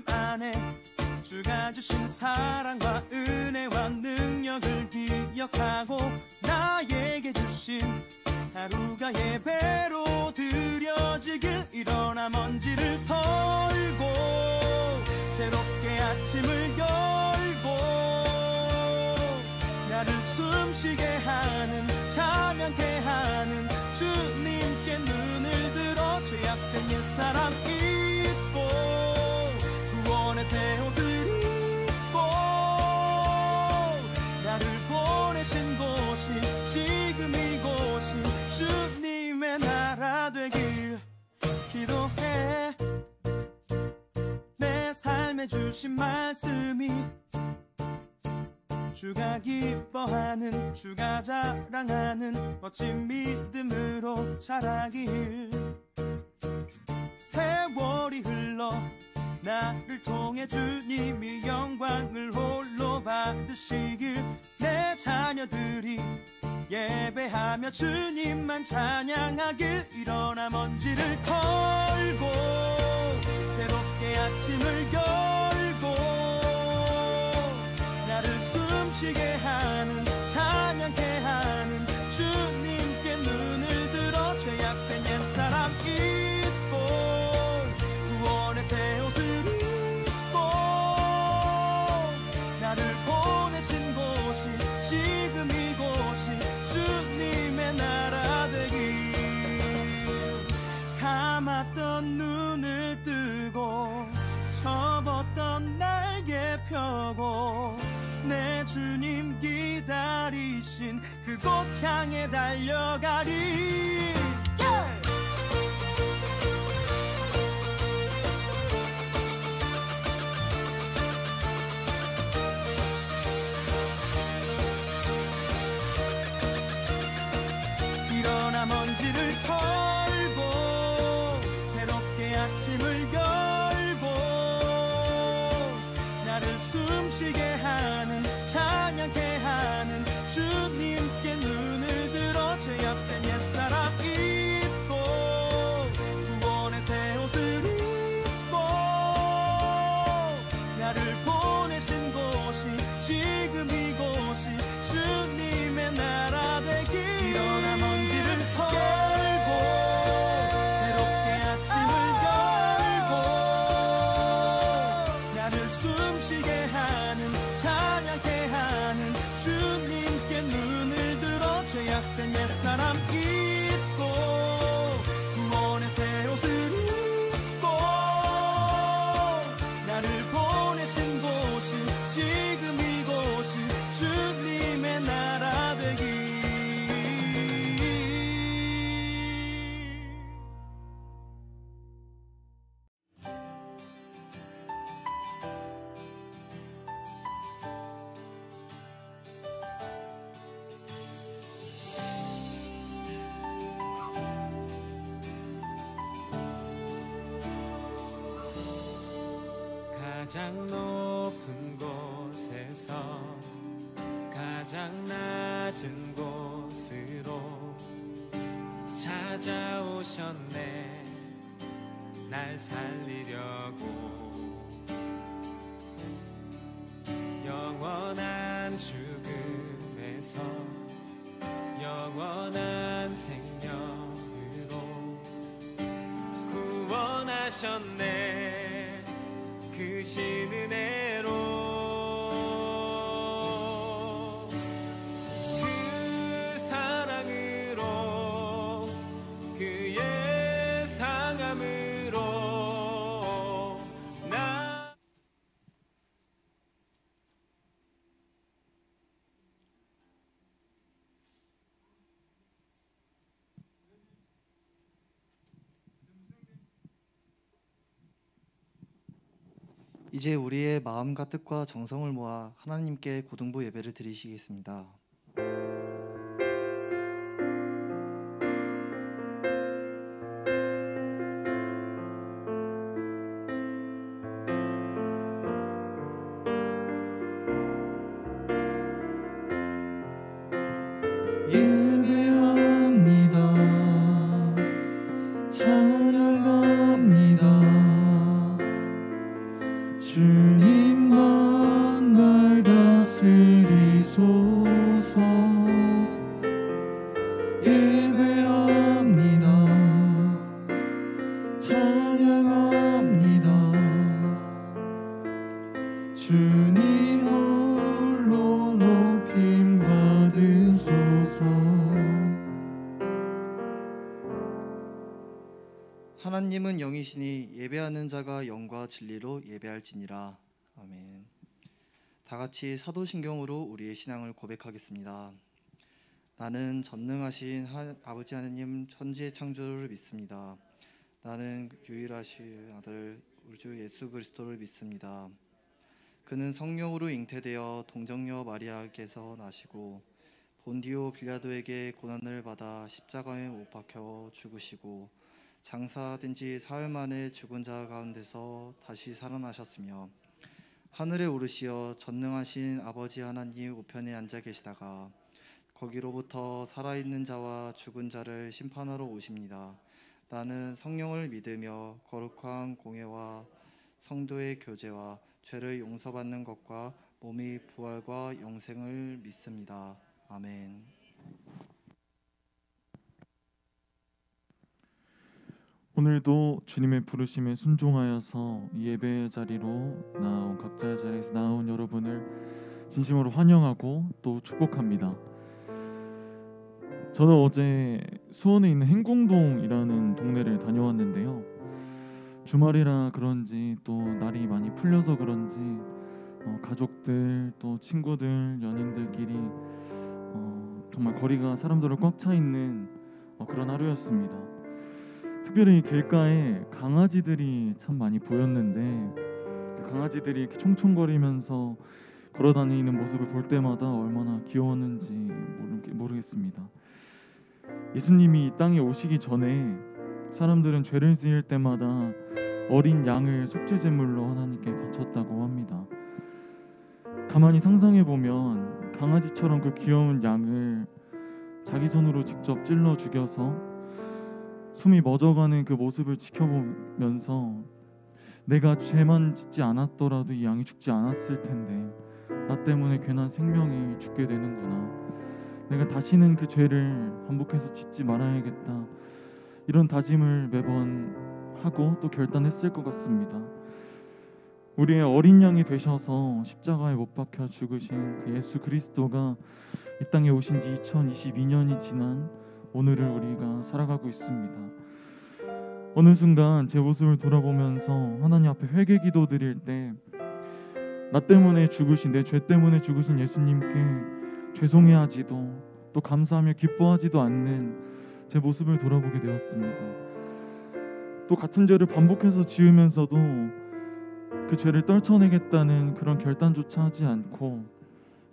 가슴 안에 주가 주신 사랑과 은혜와 능력을 기억하고 나에게 주신 하루가 예배로 드려지길. 일어나 먼지를 털고 새롭게 아침을 열고 나를 숨쉬게 하는 찬양케 하는 주님께 눈을 들어 죄악된 옛사람 잊고 구원의 새 옷을 입고 나를 보내신 곳이 지금 이곳이 주님의 나라 되길 기도해. 내 삶에 주신 말씀이 주가 기뻐하는 주가 자랑하는 멋진 믿음으로 자라길. 세월이 흘러 나를 통해 주님이 영광을 홀로 받으시길. 내 자녀들이 예배하며 주님만 찬양하길. 일어나 먼지를 털고 새롭게 아침을 열고 나를 숨쉬게 하는 찬양케 하는 주님께 눈을 들어 죄악된 옛사람 잊고 구원의 새 옷을 입고 나를 보내신 곳이 지금 이곳이 주님의 나라 되길. 감았던 눈을 뜨고 접었던 날개 펴고 내 주님 기다리신 그곳 향해 달려가리. 일어나 먼지를 털고 새롭게 아침을 열고 나를 숨쉬게 하는 찬양케 하는 주님께 눈을 들어 죄악된 옛사람 잊고 구원의 새 옷을 입고 나를 보내신 곳이 지금 이곳이 주님의 나라 되길. 일어나 먼지를 털고 새롭게 아침을 열고 나를 숨쉬게 하는 찬양케 하는 주님께 눈을 들어 죄악된 옛사람 잊고 구원의 새 옷을 입고 나를 보내신 곳이 지금 이곳이 주님의 나라 되길. 가장 높은 곳에서 가장 낮은 곳으로 찾아오셨네. 날 살리려고 영원한 죽음에서 영원한 생명으로 구원하셨네. 그 신 은혜로 그 사랑으로 그의 상함으로 나 이제 우리의 마음과 뜻과 정성을 모아 하나님께 고등부 예배를 드리시겠습니다. 예배합니다. 찬양합니다. 주님만 날 다스리소서. 예배합니다. 찬양합니다. 주님 홀로 높임 받으소서. 하나님은 영이시니 예배하는 자가 영과 진리로 예배할지니라. 아멘. 다 같이 사도신경으로 우리의 신앙을 고백하겠습니다. 나는 전능하신 아버지 하나님 천지의 창조주를 믿습니다. 나는 유일하신 아들 우리 주 예수 그리스도를 믿습니다. 그는 성령으로 잉태되어 동정녀 마리아에게서 나시고 본디오 빌라도에게 고난을 받아 십자가에 못 박혀 죽으시고 장사된 지 사흘 만에 죽은 자 가운데서 다시 살아나셨으며 하늘에 오르시어 전능하신 아버지 하나님 우편에 앉아 계시다가 거기로부터 살아있는 자와 죽은 자를 심판하러 오십니다. 나는 성령을 믿으며 거룩한 공예와 성도의 교제와 죄를 용서받는 것과 몸의 부활과 영생을 믿습니다. 아멘. 오늘도 주님의 부르심에 순종하여서 예배의 자리로 나온 각자의 자리에서 나온 여러분을 진심으로 환영하고 또 축복합니다. 저는 어제 수원에 있는 행궁동이라는 동네를 다녀왔는데요. 주말이라 그런지 또 날이 많이 풀려서 그런지 가족들 또 친구들 연인들끼리 정말 거리가 사람들로 꽉 차 있는 그런 하루였습니다. 특별히 길가에 강아지들이 참 많이 보였는데 그 강아지들이 이렇게 총총거리면서 걸어다니는 모습을 볼 때마다 얼마나 귀여웠는지 모르겠습니다. 예수님이 이 땅에 오시기 전에 사람들은 죄를 지을 때마다 어린 양을 속죄제물로 하나님께 바쳤다고 합니다. 가만히 상상해보면 강아지처럼 그 귀여운 양을 자기 손으로 직접 찔러 죽여서 숨이 멎어가는 그 모습을 지켜보면서 내가 죄만 짓지 않았더라도 이 양이 죽지 않았을 텐데 나 때문에 괜한 생명이 죽게 되는구나. 내가 다시는 그 죄를 반복해서 짓지 말아야겠다. 이런 다짐을 매번 하고 또 결단했을 것 같습니다. 우리의 어린 양이 되셔서 십자가에 못 박혀 죽으신 그 예수 그리스도가 이 땅에 오신 지 2022년이 지난 오늘을 우리가 살아가고 있습니다. 어느 순간 제 모습을 돌아보면서 하나님 앞에 회개 기도 드릴 때 나 때문에 죽으신, 내 죄 때문에 죽으신 예수님께 죄송해하지도 또 감사하며 기뻐하지도 않는 제 모습을 돌아보게 되었습니다. 또 같은 죄를 반복해서 지으면서도 그 죄를 떨쳐내겠다는 그런 결단조차 하지 않고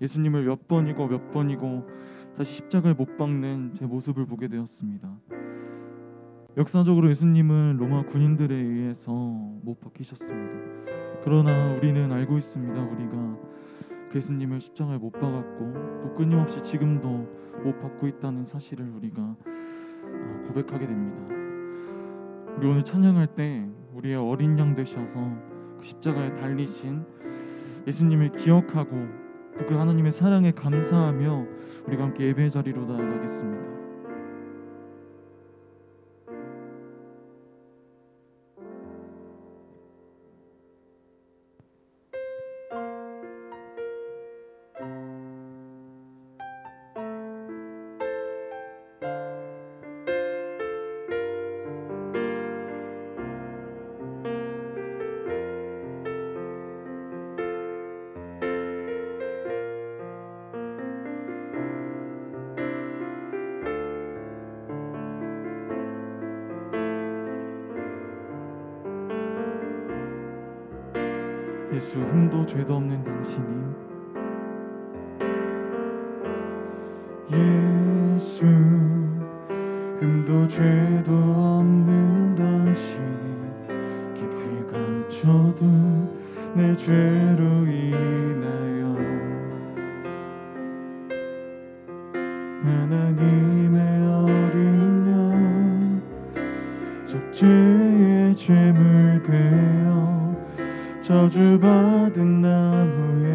예수님을 몇 번이고 다시 십자가에 못 박는 제 모습을 보게 되었습니다. 역사적으로 예수님은 로마 군인들에 의해서 못 박히셨습니다. 그러나 우리는 알고 있습니다. 우리가 그 예수님을 십자가에 못 박았고 또 끊임없이 지금도 못 박고 있다는 사실을 우리가 고백하게 됩니다. 우리 오늘 찬양할 때 우리의 어린 양 되셔서 그 십자가에 달리신 예수님을 기억하고 또 그 하나님의 사랑에 감사하며 우리가 함께 예배의 자리로 나아가겠습니다. 예수 흠도 죄도 없는 당신이 예수 흠도 죄도 없는 당신이 깊이 감춰둔 내 죄로 인하여 하나님의 어린 양 속죄의 제물 되어 저주받은 나무에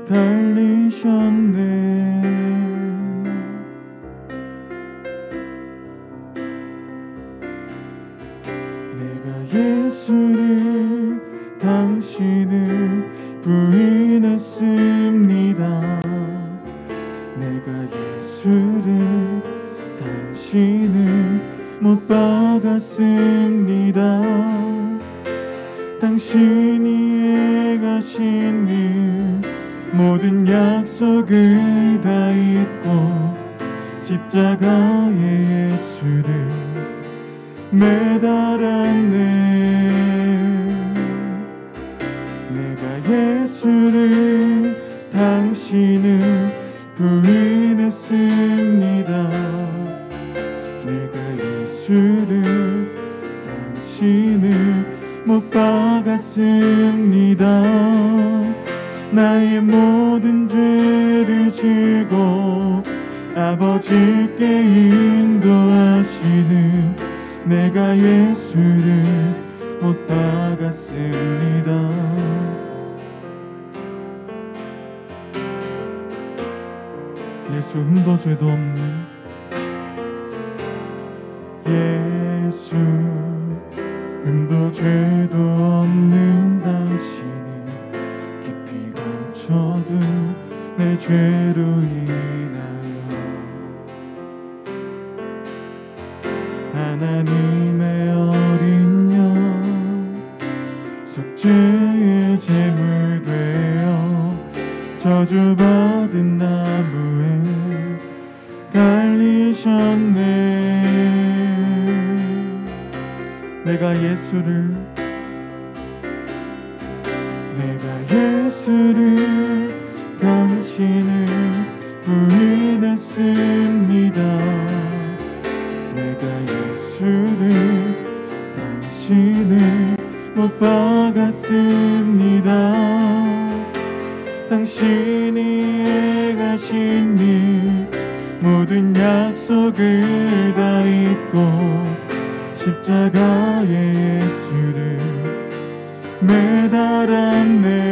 달리셨네. 예수를 당신을 부인했습니다. 내가 예수를 당신을 못 박았습니다. 당신이 행하신 일 모든 약속을 다 잊고 십자가에 예수를 매달았네. 내가 예수를 당신을 부인했습니다. 내가 예수를 당신을 못 박았습니다. 나의 모든 죄를 지고 아버지께 인도하시는 내가 예수를 못 박았습니다. 예수 흠도 죄도 없는 예수 흠도 죄도 없는 당신이 깊이 감춰둔 내 죄로 인하여 하나님의 어린 양 속죄의 제물 되어 저주받은 나무에 달리셨네. 내가 예수를 당신을 부인했습니다. 내가 예수를 당신을 못 박았습니다. 당신이 행하신 일 모든 약속을 다 잊고 십자가에 예수를 매달았네.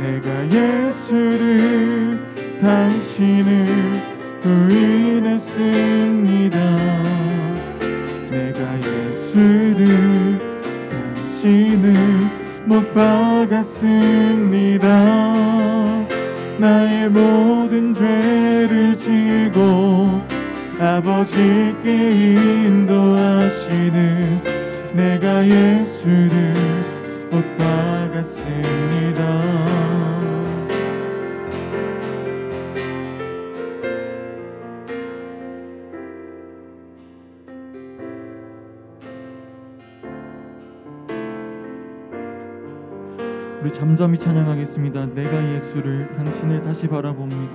내가 예수를 당신을 부인했습니다. 내가 예수를 당신을 못 박았습니다. 나의 모든 죄를 지고 아버지께 인도하시는 내가 예수를 못 박았습니다. 우리 잠잠히 찬양하겠습니다. 내가 예수를 당신을 다시 바라봅니다.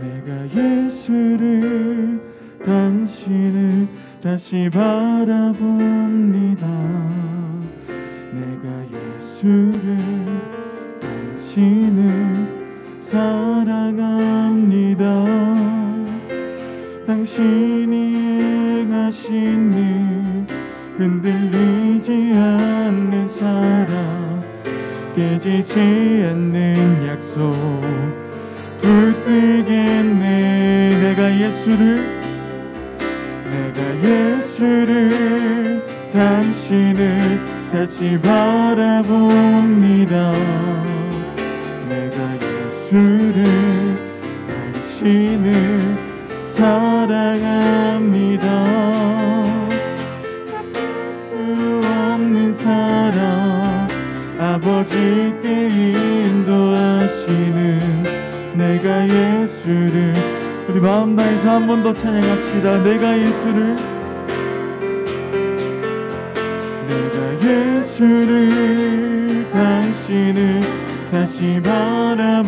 내가 예수를 당신을 다시 바라봅니다. 내가 예수를 당신을 사랑합니다. 당신이 행하신 일 흔들리지 않는 사랑 깨지지 않는 약속 붙들겠네. 내가 예수를 당신을 다시 바라봅니다. 내가 예수를 당신을 사랑합니다. 사랑 아버지께 인도하시는 내가 예수를 우리 마음 다해서 한 번 더 찬양합시다. 내가 예수를 당신을 다시 바라봅니다.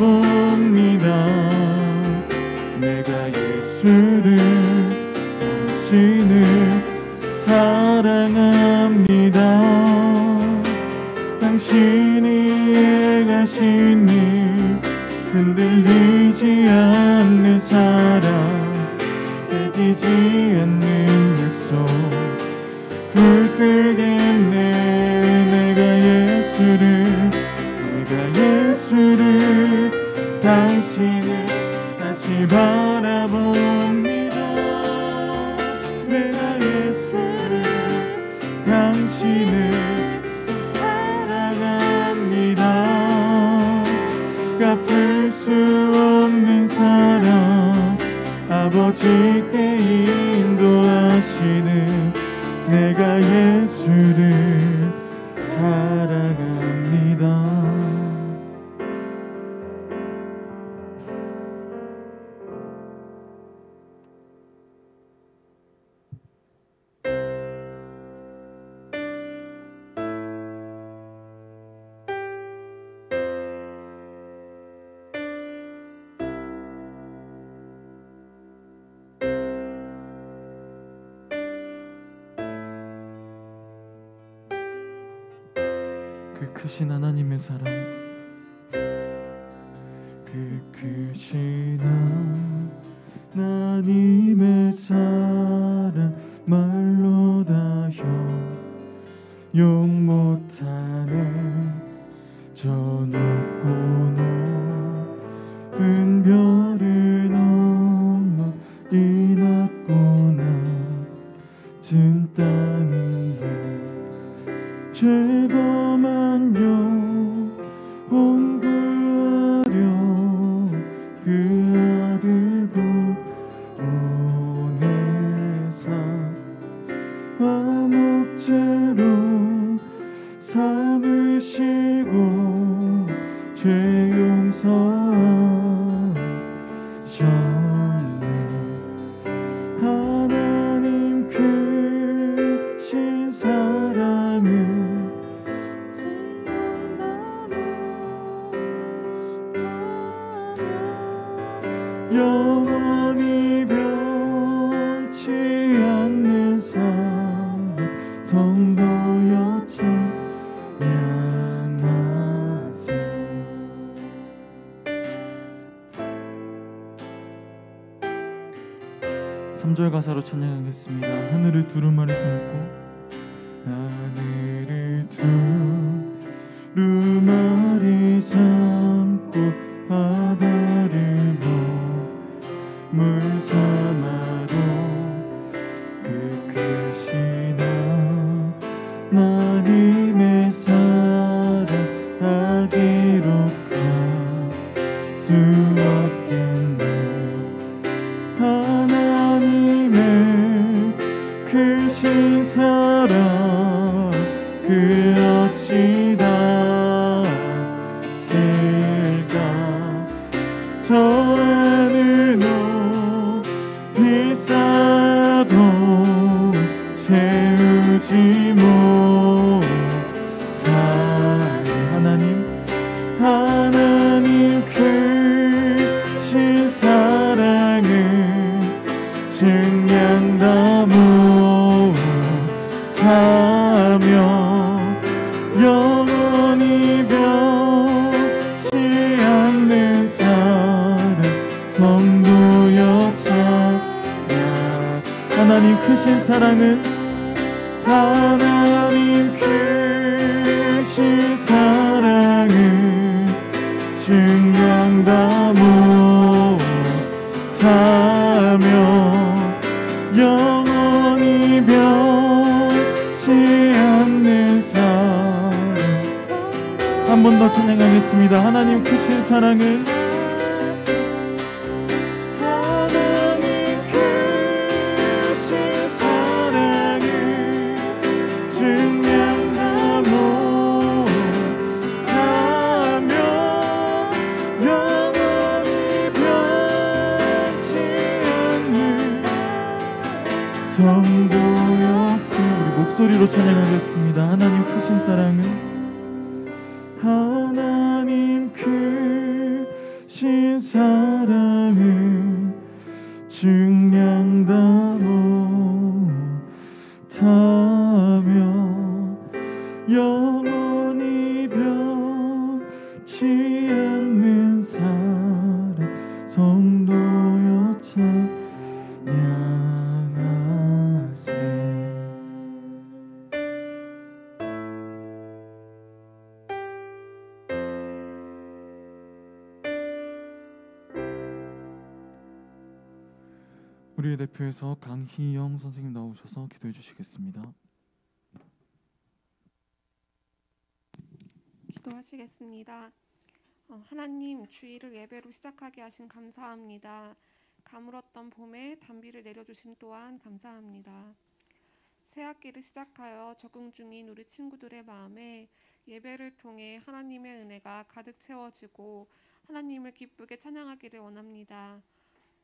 내가 예수를 당신을 사랑합니다. 당신이 행하신 일 흔들리지 않는 사랑 깨지지 않는 약속 붙들겠네. 내가 예수를 당신을 다시 바라봅니다. 내가 예수를 당신을 사랑합니다. 갚을 수 없는 사랑 아버지께 인도하시는 내가 예수를 사랑합니다. 그 크신 하나님의 사랑, 그 크신 하나님의 사랑 말로 다 용 못하는 저 높고 높은 별을 넘어 이 낮고 낮은 땅 위에 죄범한 영혼 구하려 그 아들 보내사 화목제로 삼으시고 죄 용서하셨네. 하나님 크신 사랑을 영원히 변치 않는 사랑 성도여 찬양하세. 3절 가사로 찬양하겠습니다. 하늘을 두루마리 삼고 하늘을 두루마리 삼고 바다를 물 삼아도 그 크신 하나님의 사랑 다 기록할 수 없겠네. 하나님의 크신 사랑 그 어찌 다 쓸까. 저 하늘 높이 쌓아도 채우지 못하리. 하나님 크신 사랑을 증량 다 못하며 영원히 변치 않는 사랑 성도여 찬양. 하나님 크신 사랑은 하나님 크신 사랑을 증량 다 못하며 영원히 변치 않는 사랑. 한 번 더 찬양하겠습니다. 하나님 크신 사랑은 목소리로 찬양하겠습니다. 하나님 크신 사랑은 하나님 크신 사랑은 증량 다 못하며 영원히 변치 않는 사랑 성도여 찬양하세. 우리의 대표에서 강희영 선생님 나오셔서 기도해 주시겠습니다. 기도하시겠습니다. 하나님, 주일을 예배로 시작하게 하신 감사합니다. 가물었던 봄에 단비를 내려주심 또한 감사합니다. 새 학기를 시작하여 적응 중인 우리 친구들의 마음에 예배를 통해 하나님의 은혜가 가득 채워지고 하나님을 기쁘게 찬양하기를 원합니다.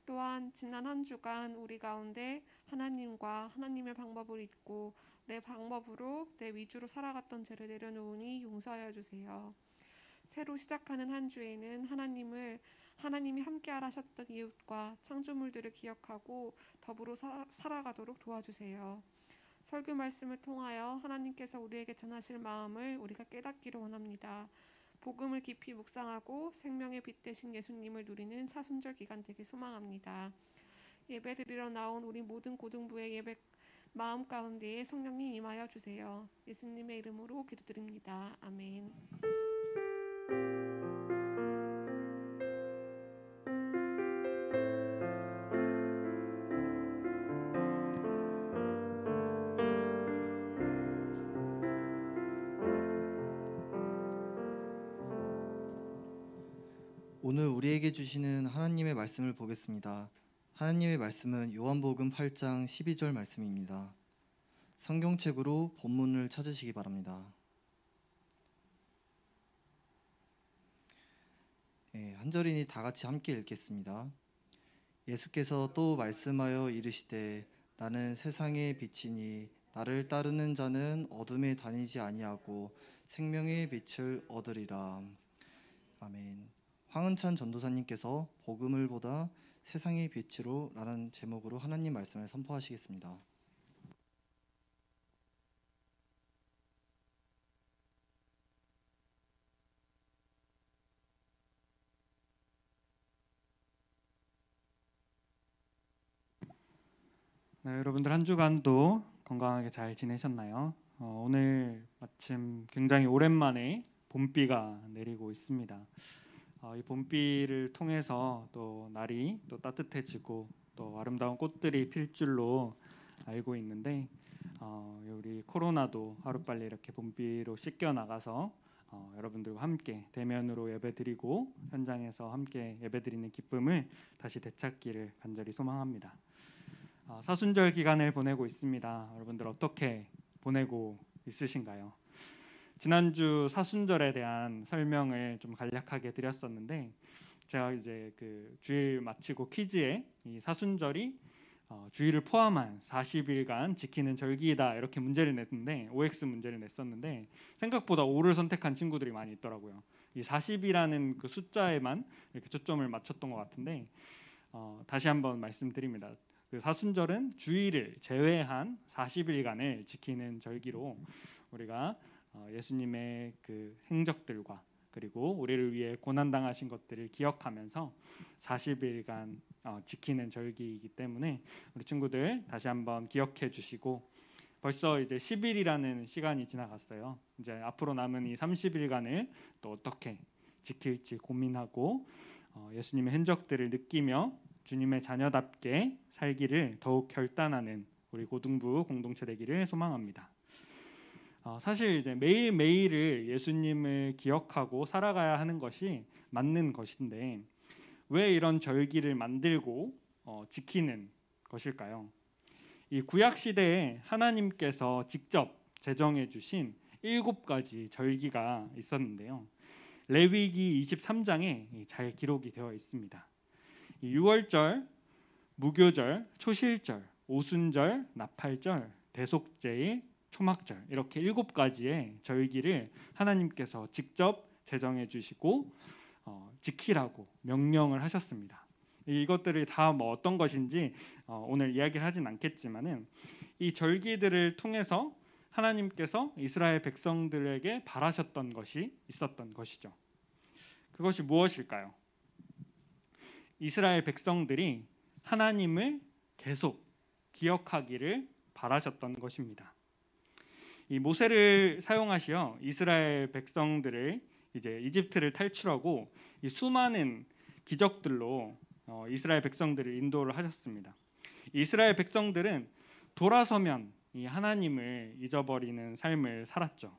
또한 지난 한 주간 우리 가운데 하나님과 하나님의 방법을 잊고 내 방법으로 내 위주로 살아갔던 죄를 내려놓으니 용서하여 주세요. 새로 시작하는 한 주에는 하나님이 함께하라 하셨던 이웃과 창조물들을 기억하고 더불어 살아가도록 도와주세요. 설교 말씀을 통하여 하나님께서 우리에게 전하실 마음을 우리가 깨닫기를 원합니다. 복음을 깊이 묵상하고 생명의 빛 되신 예수님을 누리는 사순절 기간 되길 소망합니다. 예배 드리러 나온 우리 모든 고등부의 예배 마음 가운데에 성령님 임하여 주세요. 예수님의 이름으로 기도드립니다. 아멘. 오늘 우리에게 주시는 하나님의 말씀을 보겠습니다. 하나님의 말씀은 요한복음 8장 12절 말씀입니다. 성경책으로 본문을 찾으시기 바랍니다. 한 절이니 다 같이 함께 읽겠습니다. 예수께서 또 말씀하여 이르시되 나는 세상의 빛이니 나를 따르는 자는 어둠에 다니지 아니하고 생명의 빛을 얻으리라. 아멘. 황은찬 전도사님께서 복음을 보다 세상의 빛으로 라는 제목으로 하나님 말씀을 선포하시겠습니다. 네, 여러분들 한 주간도 건강하게 잘 지내셨나요? 오늘 마침 굉장히 오랜만에 봄비가 내리고 있습니다. 이 봄비를 통해서 또 날이 또 따뜻해지고 또 아름다운 꽃들이 필 줄로 알고 있는데 우리 코로나도 하루빨리 이렇게 봄비로 씻겨 나가서 여러분들과 함께 대면으로 예배드리고 현장에서 함께 예배드리는 기쁨을 다시 되찾기를 간절히 소망합니다. 사순절 기간을 보내고 있습니다. 여러분들 어떻게 보내고 있으신가요? 지난주 사순절에 대한 설명을 좀 간략하게 드렸었는데 제가 이제 그 주일 마치고 퀴즈에 이 사순절이 주일을 포함한 40일간 지키는 절기이다 이렇게 문제를 냈는데 OX 문제를 냈었는데 생각보다 O를 선택한 친구들이 많이 있더라고요. 이 40이라는 그 숫자에만 이렇게 초점을 맞췄던 것 같은데 다시 한번 말씀드립니다. 그 사순절은 주일을 제외한 40일간을 지키는 절기로 우리가 예수님의 그 행적들과 그리고 우리를 위해 고난 당하신 것들을 기억하면서 40일간 지키는 절기이기 때문에 우리 친구들 다시 한번 기억해 주시고 벌써 이제 10일이라는 시간이 지나갔어요. 이제 앞으로 남은 이 30일간을 또 어떻게 지킬지 고민하고 예수님의 흔적들을 느끼며 주님의 자녀답게 살기를 더욱 결단하는 우리 고등부 공동체 되기를 소망합니다. 사실 이제 매일매일을 예수님을 기억하고 살아가야 하는 것이 맞는 것인데 왜 이런 절기를 만들고 지키는 것일까요? 이 구약 시대에 하나님께서 직접 제정해 주신 7가지 절기가 있었는데요. 레위기 23장에 잘 기록이 되어 있습니다. 이 6월절, 무교절, 초실절, 오순절, 나팔절, 대속제일, 초막절 이렇게 7가지의 절기를 하나님께서 직접 제정해 주시고 지키라고 명령을 하셨습니다. 이것들이 다 뭐 어떤 것인지 오늘 이야기를 하진 않겠지만은 이 절기들을 통해서 하나님께서 이스라엘 백성들에게 바라셨던 것이 있었던 것이죠. 그것이 무엇일까요? 이스라엘 백성들이 하나님을 계속 기억하기를 바라셨던 것입니다. 이 모세를 사용하시어 이스라엘 백성들을 이제 이집트를 탈출하고 이 수많은 기적들로 이스라엘 백성들을 인도를 하셨습니다. 이스라엘 백성들은 돌아서면 이 하나님을 잊어버리는 삶을 살았죠.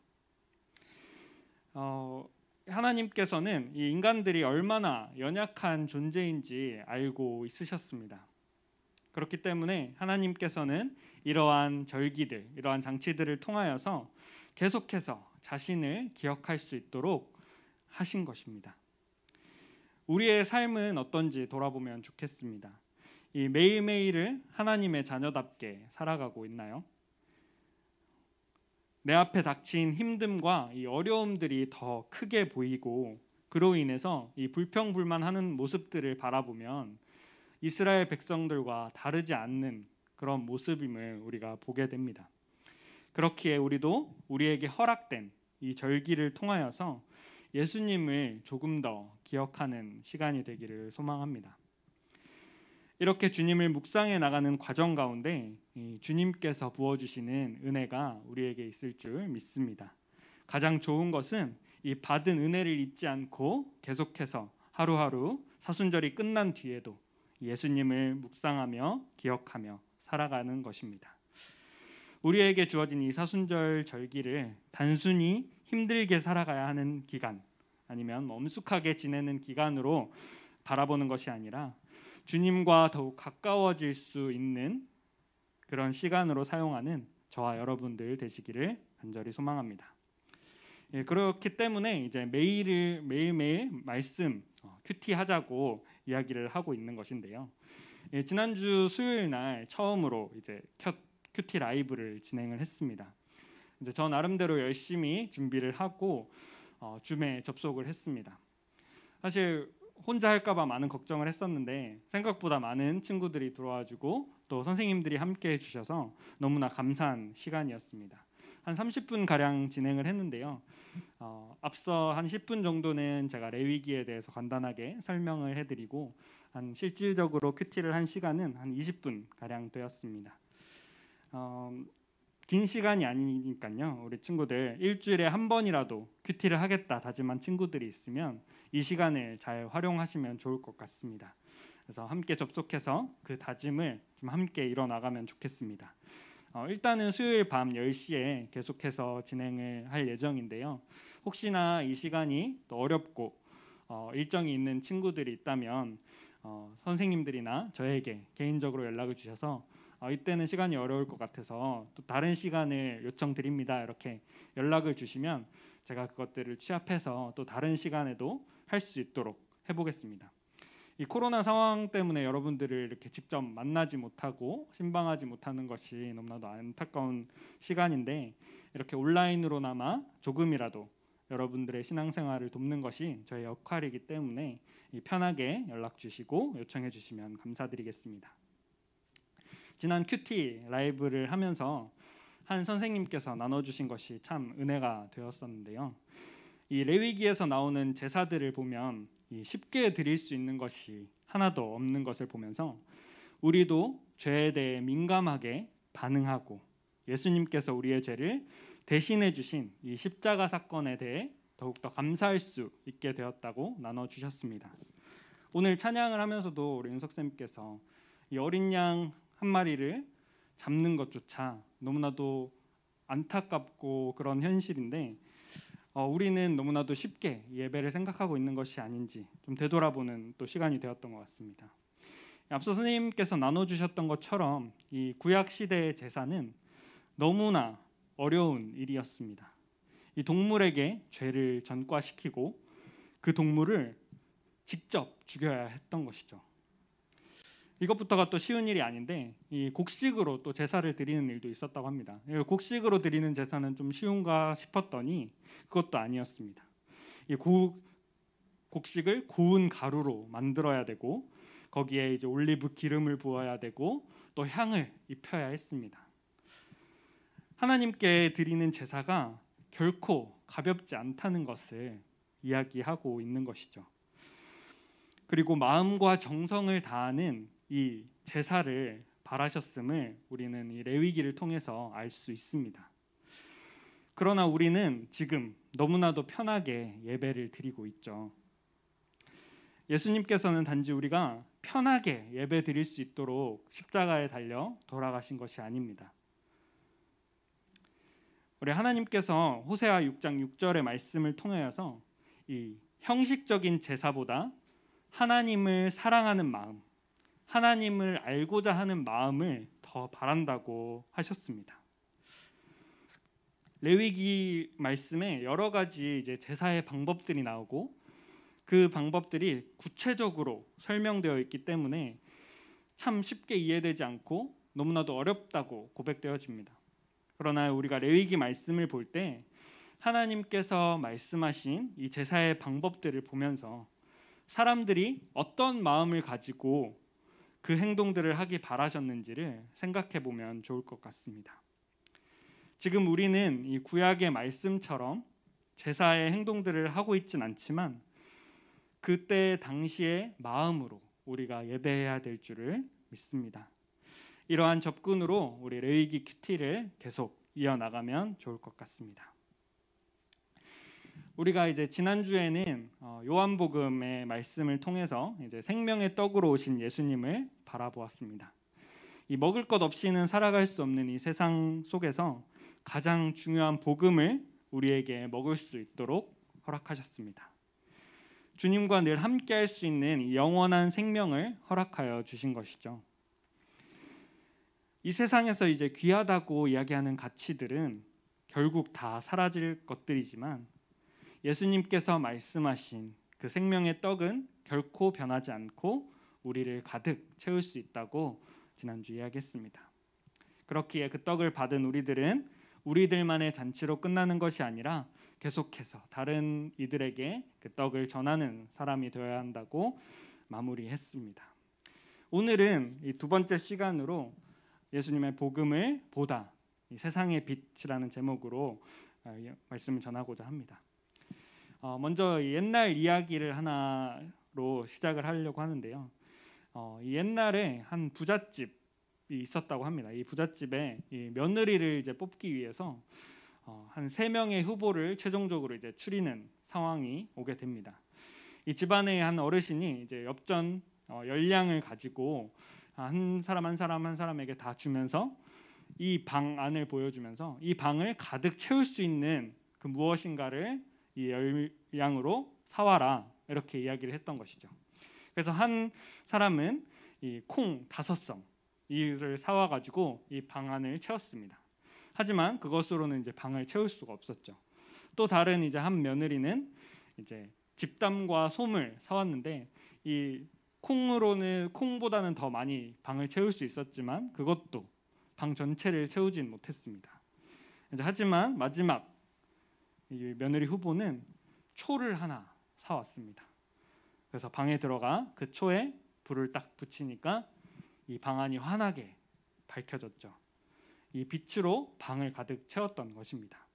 하나님께서는 이 인간들이 얼마나 연약한 존재인지 알고 있으셨습니다. 그렇기 때문에 하나님께서는 이러한 절기들, 이러한 장치들을 통하여서 계속해서 자신을 기억할 수 있도록 하신 것입니다. 우리의 삶은 어떤지 돌아보면 좋겠습니다. 이 매일매일을 하나님의 자녀답게 살아가고 있나요? 내 앞에 닥친 힘듦과 이 어려움들이 더 크게 보이고 그로 인해서 이 불평불만하는 모습들을 바라보면 이스라엘 백성들과 다르지 않는 그런 모습임을 우리가 보게 됩니다. 그렇기에 우리도 우리에게 허락된 이 절기를 통하여서 예수님을 조금 더 기억하는 시간이 되기를 소망합니다. 이렇게 주님을 묵상해 나가는 과정 가운데 주님께서 부어주시는 은혜가 우리에게 있을 줄 믿습니다. 가장 좋은 것은 이 받은 은혜를 잊지 않고 계속해서 하루하루 사순절이 끝난 뒤에도 예수님을 묵상하며 기억하며 살아가는 것입니다. 우리에게 주어진 이 사순절 절기를 단순히 힘들게 살아가야 하는 기간 아니면 엄숙하게 지내는 기간으로 바라보는 것이 아니라 주님과 더욱 가까워질 수 있는 그런 시간으로 사용하는 저와 여러분들 되시기를 간절히 소망합니다. 그렇기 때문에 이제 매일매일 말씀 큐티 하자고 이야기를 하고 있는 것인데요. 지난주 수요일 날 처음으로 이제 큐티 라이브를 진행을 했습니다. 이제 저 나름대로 열심히 준비를 하고 줌에 접속을 했습니다. 사실 혼자 할까봐 많은 걱정을 했었는데 생각보다 많은 친구들이 들어와주고 또 선생님들이 함께 해주셔서 너무나 감사한 시간이었습니다. 한 30분 가량 진행을 했는데요. 앞서 한 10분 정도는 제가 레위기에 대해서 간단하게 설명을 해드리고 한 실질적으로 큐티를 한 시간은 한 20분 가량 되었습니다. 긴 시간이 아니니까요. 우리 친구들 일주일에 한 번이라도 큐티를 하겠다 다짐한 친구들이 있으면 이 시간을 잘 활용하시면 좋을 것 같습니다. 그래서 함께 접속해서 그 다짐을 좀 함께 이뤄나가면 좋겠습니다. 일단은 수요일 밤 10시에 계속해서 진행을 할 예정인데요. 혹시나 이 시간이 또 어렵고 일정이 있는 친구들이 있다면 선생님들이나 저에게 개인적으로 연락을 주셔서 이때는 시간이 어려울 것 같아서 또 다른 시간을 요청드립니다. 이렇게 연락을 주시면 제가 그것들을 취합해서 또 다른 시간에도 할 수 있도록 해보겠습니다. 이 코로나 상황 때문에 여러분들을 이렇게 직접 만나지 못하고 신방하지 못하는 것이 너무나도 안타까운 시간인데 이렇게 온라인으로나마 조금이라도 여러분들의 신앙생활을 돕는 것이 저의 역할이기 때문에 편하게 연락 주시고 요청해 주시면 감사드리겠습니다. 지난 큐티 라이브를 하면서 한 선생님께서 나눠주신 것이 참 은혜가 되었었는데요. 이 레위기에서 나오는 제사들을 보면 쉽게 드릴 수 있는 것이 하나도 없는 것을 보면서 우리도 죄에 대해 민감하게 반응하고 예수님께서 우리의 죄를 대신해 주신 이 십자가 사건에 대해 더욱더 감사할 수 있게 되었다고 나눠주셨습니다. 오늘 찬양을 하면서도 우리 윤석쌤께서 이 어린 양 한 마리를 잡는 것조차 너무나도 안타깝고 그런 현실인데 우리는 너무나도 쉽게 예배를 생각하고 있는 것이 아닌지 좀 되돌아보는 또 시간이 되었던 것 같습니다. 앞서 선생님께서 나눠주셨던 것처럼 이 구약 시대의 제사는 너무나 어려운 일이었습니다. 이 동물에게 죄를 전가시키고 그 동물을 직접 죽여야 했던 것이죠. 이것부터가 또 쉬운 일이 아닌데 이 곡식으로 또 제사를 드리는 일도 있었다고 합니다. 곡식으로 드리는 제사는 좀 쉬운가 싶었더니 그것도 아니었습니다. 이 곡식을 고운 가루로 만들어야 되고 거기에 이제 올리브 기름을 부어야 되고 또 향을 입혀야 했습니다. 하나님께 드리는 제사가 결코 가볍지 않다는 것을 이야기하고 있는 것이죠. 그리고 마음과 정성을 다하는 이 제사를 바라셨음을 우리는 이 레위기를 통해서 알 수 있습니다. 그러나 우리는 지금 너무나도 편하게 예배를 드리고 있죠. 예수님께서는 단지 우리가 편하게 예배 드릴 수 있도록 십자가에 달려 돌아가신 것이 아닙니다. 우리 하나님께서 호세아 6장 6절의 말씀을 통하여서 이 형식적인 제사보다 하나님을 사랑하는 마음, 하나님을 알고자 하는 마음을 더 바란다고 하셨습니다. 레위기 말씀에 여러 가지 이제 제사의 방법들이 나오고 그 방법들이 구체적으로 설명되어 있기 때문에 참 쉽게 이해되지 않고 너무나도 어렵다고 고백되어집니다. 그러나 우리가 레위기 말씀을 볼 때 하나님께서 말씀하신 이 제사의 방법들을 보면서 사람들이 어떤 마음을 가지고 그 행동들을 하기 바라셨는지를 생각해 보면 좋을 것 같습니다. 지금 우리는 이 구약의 말씀처럼 제사의 행동들을 하고 있진 않지만 그때 당시의 마음으로 우리가 예배해야 될 줄을 믿습니다. 이러한 접근으로 우리 레위기 큐티를 계속 이어나가면 좋을 것 같습니다. 우리가 이제 지난주에는 요한복음의 말씀을 통해서 이제 생명의 떡으로 오신 예수님을 바라보았습니다. 이 먹을 것 없이는 살아갈 수 없는 이 세상 속에서 가장 중요한 복음을 우리에게 먹을 수 있도록 허락하셨습니다. 주님과 늘 함께할 수 있는 이 영원한 생명을 허락하여 주신 것이죠. 이 세상에서 이제 귀하다고 이야기하는 가치들은 결국 다 사라질 것들이지만 예수님께서 말씀하신 그 생명의 떡은 결코 변하지 않고 우리를 가득 채울 수 있다고 지난주 이야기했습니다. 그렇기에 그 떡을 받은 우리들은 우리들만의 잔치로 끝나는 것이 아니라 계속해서 다른 이들에게 그 떡을 전하는 사람이 되어야 한다고 마무리했습니다. 오늘은 이 두 번째 시간으로 예수님의 복음을 보다 이 세상의 빛이라는 제목으로 말씀을 전하고자 합니다. 먼저 옛날 이야기를 하나로 시작을 하려고 하는데요. 옛날에 한 부잣집이 있었다고 합니다. 이 부잣집에 이 며느리를 이제 뽑기 위해서 한 3명의 후보를 최종적으로 이제 추리는 상황이 오게 됩니다. 이 집안의 한 어르신이 이제 엽전 열량을 가지고 한 사람에게 다 주면서 이 방 안을 보여주면서 이 방을 가득 채울 수 있는 그 무엇인가를 이 열량으로 사와라 이렇게 이야기를 했던 것이죠. 그래서 한 사람은 이 콩 5성 이를 사와 가지고 이 방 안을 채웠습니다. 하지만 그것으로는 이제 방을 채울 수가 없었죠. 또 다른 이제 한 며느리는 이제 집담과 솜을 사왔는데 이 콩보다는 더 많이 방을 채울 수 있었지만 그것도 방 전체를 채우진 못했습니다. 이제 하지만 마지막 이 며느리 후보는 초를 하나 사왔습니다. 그래서 방에 들어가 그 초에 불을 딱 붙이니까 이 방 안이 환하게 밝혀졌죠. 이 빛으로 방을 가득 채웠던 것입니다.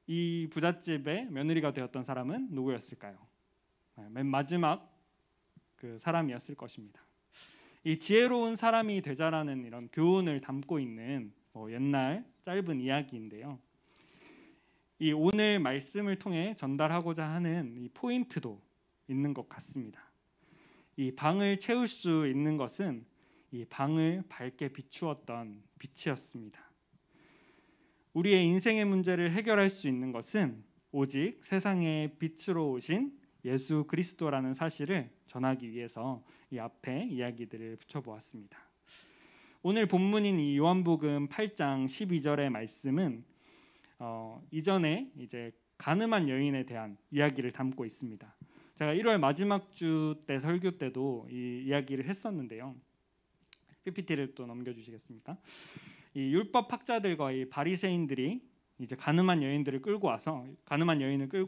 이 부잣집의 며느리가 되었던 사람은 누구였을까요? 맨 마지막 그 사람이었을 것입니다. 이 지혜로운 사람이 되자라는 이런 교훈을 담고 있는 옛날 짧은 이야기인데요. 이 오늘 말씀을 통해 전달하고자 하는 이 포인트도 있는 것 같습니다. 이 방을 채울 수 있는 것은 이 방을 밝게 비추었던 빛이었습니다. 우리의 인생의 문제를 해결할 수 있는 것은 오직 세상의 빛으로 오신 예수 그리스도라는 사실을 전하기 위해서 이 앞에 이야기들을 붙여보았습니다. 오늘 본문인 이 요한복음 8장 12절의 말씀은 이전에 이제 가늠한 여인에 대한 이야기를 담고 있습니다. 제가 1월 마지막 주 때 설교 때도 이 이야기를 했었는데요. PPT를 또 넘겨주시겠습니까? 이 율법 학자들과 이 바리새인들이 이제 가늠한 여인을 끌고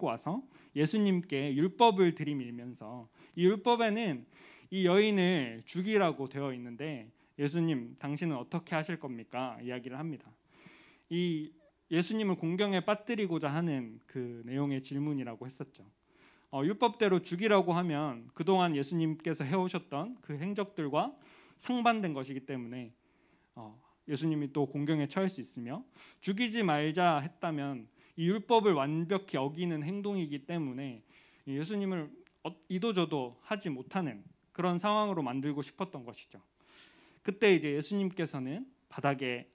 와서 예수님께 율법을 들이밀면서 이 율법에는 이 여인을 죽이라고 되어 있는데 예수님 당신은 어떻게 하실 겁니까? 이야기를 합니다. 이 예수님을 공경에 빠뜨리고자 하는 그 내용의 질문이라고 했었죠. 율법대로 죽이라고 하면 그동안 예수님께서 해오셨던 그 행적들과 상반된 것이기 때문에 예수님이 또 공경에 처할 수 있으며 죽이지 말자 했다면 이 율법을 완벽히 어기는 행동이기 때문에 예수님을 이도저도 하지 못하는 그런 상황으로 만들고 싶었던 것이죠. 그때 이제 예수님께서는 바닥에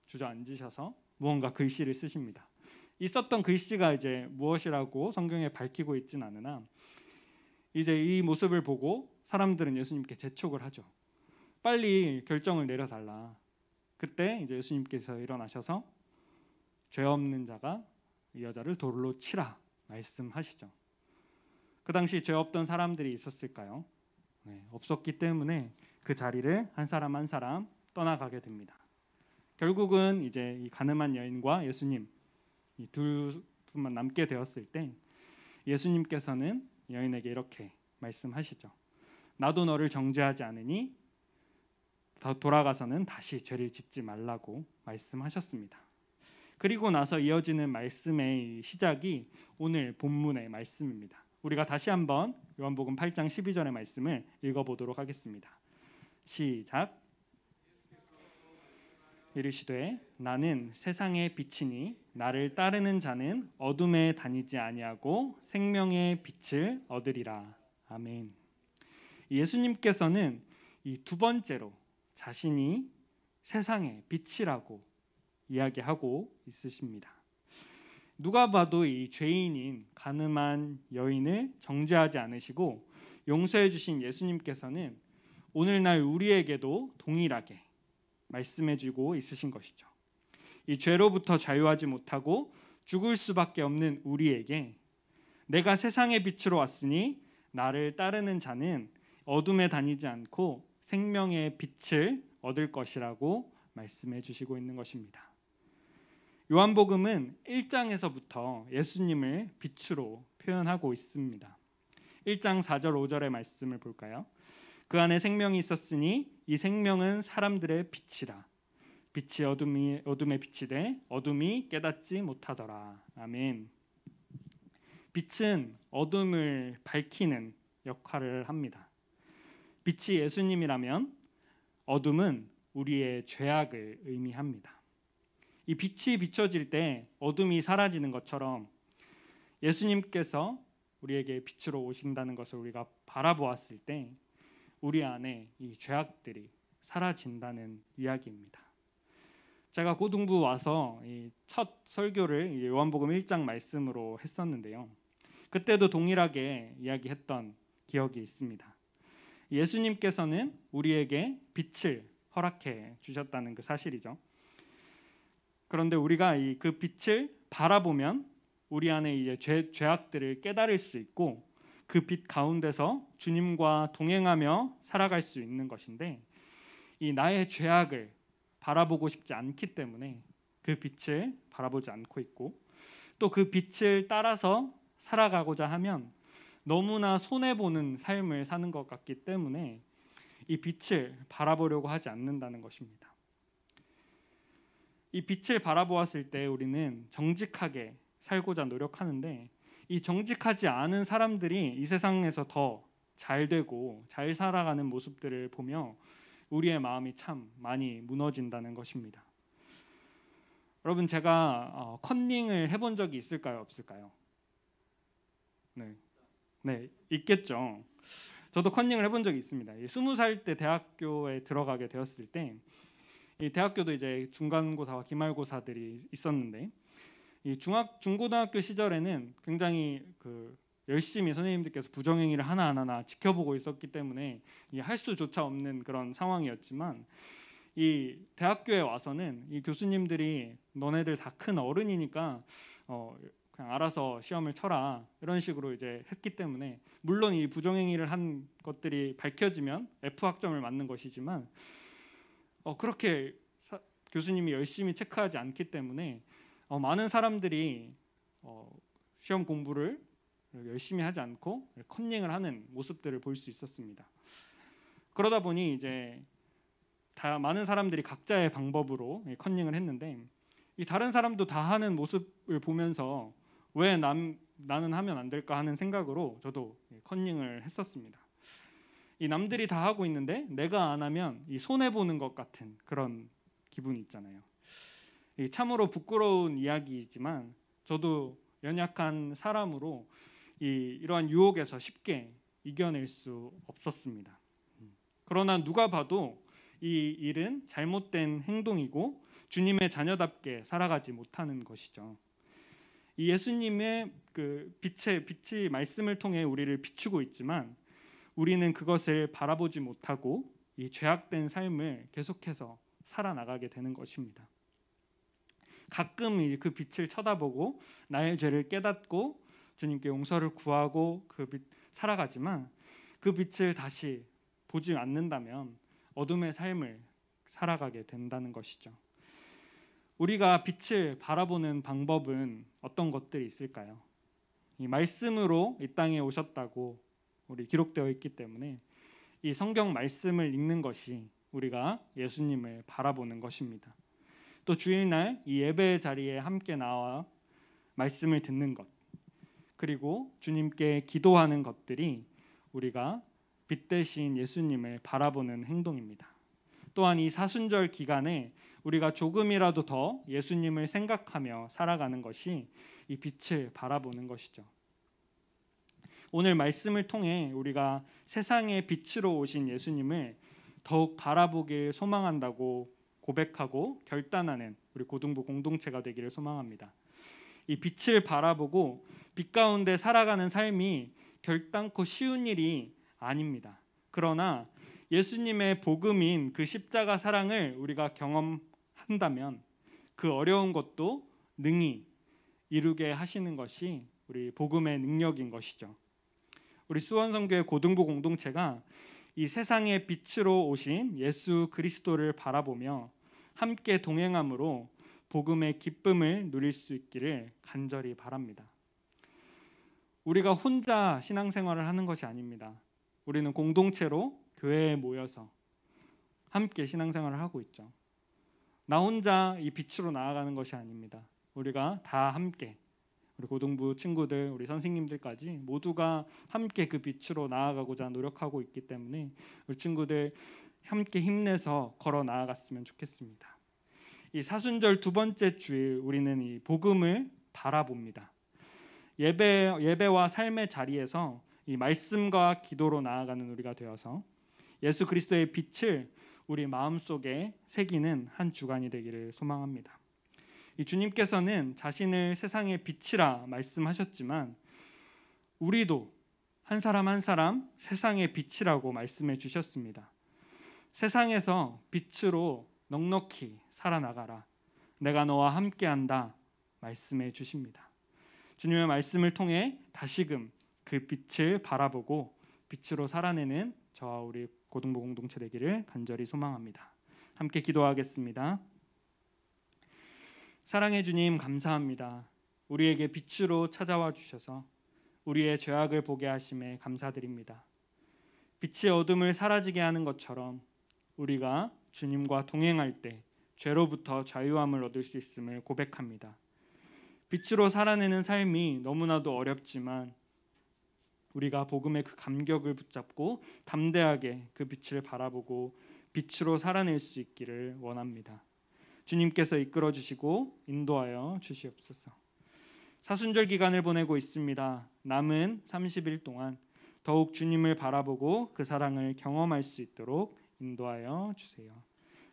주저앉으셔서 무언가 글씨를 쓰십니다. 이 썼던 글씨가 이제 무엇이라고 성경에 밝히고 있진 않으나 이제 이 모습을 보고 사람들은 예수님께 재촉을 하죠. 빨리 결정을 내려달라. 그때 이제 예수님께서 일어나셔서 죄 없는 자가 이 여자를 돌로 치라 말씀하시죠. 그 당시 죄 없던 사람들이 있었을까요? 네, 없었기 때문에 그 자리를 한 사람 한 사람 떠나가게 됩니다. 결국은 이제 이 가늠한 여인과 예수님 이 두 분만 남게 되었을 때 예수님께서는 여인에게 이렇게 말씀하시죠. 나도 너를 정죄하지 않으니 돌아가서는 다시 죄를 짓지 말라고 말씀하셨습니다. 그리고 나서 이어지는 말씀의 시작이 오늘 본문의 말씀입니다. 우리가 다시 한번 요한복음 8장 12절의 말씀을 읽어보도록 하겠습니다. 시작. 이르시되 나는 세상의 빛이니 나를 따르는 자는 어둠에 다니지 아니하고 생명의 빛을 얻으리라. 아멘. 예수님께서는 이 두 번째로 자신이 세상의 빛이라고 이야기하고 있으십니다. 누가 봐도 이 죄인인 가늠한 여인을 정죄하지 않으시고 용서해 주신 예수님께서는 오늘날 우리에게도 동일하게 말씀해 주고 있으신 것이죠. 이 죄로부터 자유하지 못하고 죽을 수밖에 없는 우리에게 내가 세상의 빛으로 왔으니 나를 따르는 자는 어둠에 다니지 않고 생명의 빛을 얻을 것이라고 말씀해 주시고 있는 것입니다. 요한복음은 1장에서부터 예수님을 빛으로 표현하고 있습니다. 1장 4절 5절의 말씀을 볼까요? 그 안에 생명이 있었으니 이 생명은 사람들의 빛이라. 빛이 어둠에 비치되 어둠이 깨닫지 못하더라. 아멘. 빛은 어둠을 밝히는 역할을 합니다. 빛이 예수님이라면 어둠은 우리의 죄악을 의미합니다. 이 빛이 비춰질 때 어둠이 사라지는 것처럼 예수님께서 우리에게 빛으로 오신다는 것을 우리가 바라보았을 때 우리 안에 이 죄악들이 사라진다는 이야기입니다. 제가 고등부 와서 이 첫 설교를 요한복음 1장 말씀으로 했었는데요. 그때도 동일하게 이야기했던 기억이 있습니다. 예수님께서는 우리에게 빛을 허락해 주셨다는 그 사실이죠. 그런데 우리가 그 빛을 바라보면 우리 안에 이제 죄악들을 깨달을 수 있고 그 빛 가운데서 주님과 동행하며 살아갈 수 있는 것인데 이 나의 죄악을 바라보고 싶지 않기 때문에 그 빛을 바라보지 않고 있고 또 그 빛을 따라서 살아가고자 하면 너무나 손해보는 삶을 사는 것 같기 때문에 이 빛을 바라보려고 하지 않는다는 것입니다. 이 빛을 바라보았을 때 우리는 정직하게 살고자 노력하는데 이 정직하지 않은 사람들이 이 세상에서 더 잘 되고 잘 살아가는 모습들을 보며 우리의 마음이 참 많이 무너진다는 것입니다. 여러분 제가 컨닝을 해본 적이 있을까요? 없을까요? 네, 있겠죠. 저도 컨닝을 해본 적이 있습니다. 20살 때 대학교에 들어가게 되었을 때 이 대학교도 이제 중간고사와 기말고사들이 있었는데 이 중고등학교 시절에는 굉장히 열심히 선생님들께서 부정행위를 하나하나 지켜보고 있었기 때문에 할 수조차 없는 그런 상황이었지만 이 대학교에 와서는 이 교수님들이 너네들 다 큰 어른이니까 그냥 알아서 시험을 쳐라 이런 식으로 이제 했기 때문에 물론 이 부정행위를 한 것들이 밝혀지면 F 학점을 맞는 것이지만 그렇게 교수님이 열심히 체크하지 않기 때문에 많은 사람들이 시험 공부를 열심히 하지 않고 컨닝을 하는 모습들을 볼 수 있었습니다. 그러다 보니 이제 다 많은 사람들이 각자의 방법으로 컨닝을 했는데 이 다른 사람도 다 하는 모습을 보면서 왜 나는 하면 안 될까 하는 생각으로 저도 컨닝을 했었습니다. 이 남들이 다 하고 있는데 내가 안 하면 이 손해 보는 것 같은 그런 기분이 있잖아요. 이 참으로 부끄러운 이야기이지만 저도 연약한 사람으로 이러한 유혹에서 쉽게 이겨낼 수 없었습니다. 그러나 누가 봐도 이 일은 잘못된 행동이고 주님의 자녀답게 살아가지 못하는 것이죠. 이 예수님의 그 빛이 말씀을 통해 우리를 비추고 있지만 우리는 그것을 바라보지 못하고 이 죄악된 삶을 계속해서 살아나가게 되는 것입니다. 가끔 그 빛을 쳐다보고 나의 죄를 깨닫고 주님께 용서를 구하고 그 빛 살아가지만 그 빛을 다시 보지 않는다면 어둠의 삶을 살아가게 된다는 것이죠. 우리가 빛을 바라보는 방법은 어떤 것들이 있을까요? 이 말씀으로 이 땅에 오셨다고 우리 기록되어 있기 때문에 이 성경 말씀을 읽는 것이 우리가 예수님을 바라보는 것입니다. 또 주일날 이 예배 자리에 함께 나와 말씀을 듣는 것, 그리고 주님께 기도하는 것들이 우리가 빛 대신 예수님을 바라보는 행동입니다. 또한 이 사순절 기간에 우리가 조금이라도 더 예수님을 생각하며 살아가는 것이 이 빛을 바라보는 것이죠. 오늘 말씀을 통해 우리가 세상의 빛으로 오신 예수님을 더욱 바라보길 소망한다고 고백하고 결단하는 우리 고등부 공동체가 되기를 소망합니다. 이 빛을 바라보고 빛 가운데 살아가는 삶이 결단코 쉬운 일이 아닙니다. 그러나 예수님의 복음인 그 십자가 사랑을 우리가 경험한다면 그 어려운 것도 능히 이루게 하시는 것이 우리 복음의 능력인 것이죠. 우리 수원선교회 고등부 공동체가 이 세상의 빛으로 오신 예수 그리스도를 바라보며 함께 동행함으로 복음의 기쁨을 누릴 수 있기를 간절히 바랍니다. 우리가 혼자 신앙생활을 하는 것이 아닙니다. 우리는 공동체로 교회에 모여서 함께 신앙생활을 하고 있죠. 나 혼자 이 빛으로 나아가는 것이 아닙니다. 우리가 다 함께, 우리 고등부 친구들, 우리 선생님들까지 모두가 함께 그 빛으로 나아가고자 노력하고 있기 때문에 우리 친구들 함께 힘내서 걸어 나아갔으면 좋겠습니다. 이 사순절 두 번째 주일 우리는 이 복음을 바라봅니다. 예배와 삶의 자리에서 이 말씀과 기도로 나아가는 우리가 되어서 예수 그리스도의 빛을 우리 마음속에 새기는 한 주간이 되기를 소망합니다. 이 주님께서는 자신을 세상의 빛이라 말씀하셨지만 우리도 한 사람 한 사람 세상의 빛이라고 말씀해 주셨습니다. 세상에서 빛으로 넉넉히 살아나가라. 내가 너와 함께한다 말씀해 주십니다. 주님의 말씀을 통해 다시금 그 빛을 바라보고 빛으로 살아내는 저와 우리 고등부 공동체 되기를 간절히 소망합니다. 함께 기도하겠습니다. 사랑해 주님 감사합니다. 우리에게 빛으로 찾아와 주셔서 우리의 죄악을 보게 하심에 감사드립니다. 빛이 어둠을 사라지게 하는 것처럼 우리가 주님과 동행할 때 죄로부터 자유함을 얻을 수 있음을 고백합니다. 빛으로 살아내는 삶이 너무나도 어렵지만 우리가 복음의 그 감격을 붙잡고 담대하게 그 빛을 바라보고 빛으로 살아낼 수 있기를 원합니다. 주님께서 이끌어 주시고 인도하여 주시옵소서. 사순절 기간을 보내고 있습니다. 남은 30일 동안 더욱 주님을 바라보고 그 사랑을 경험할 수 있도록 인도하여 주세요.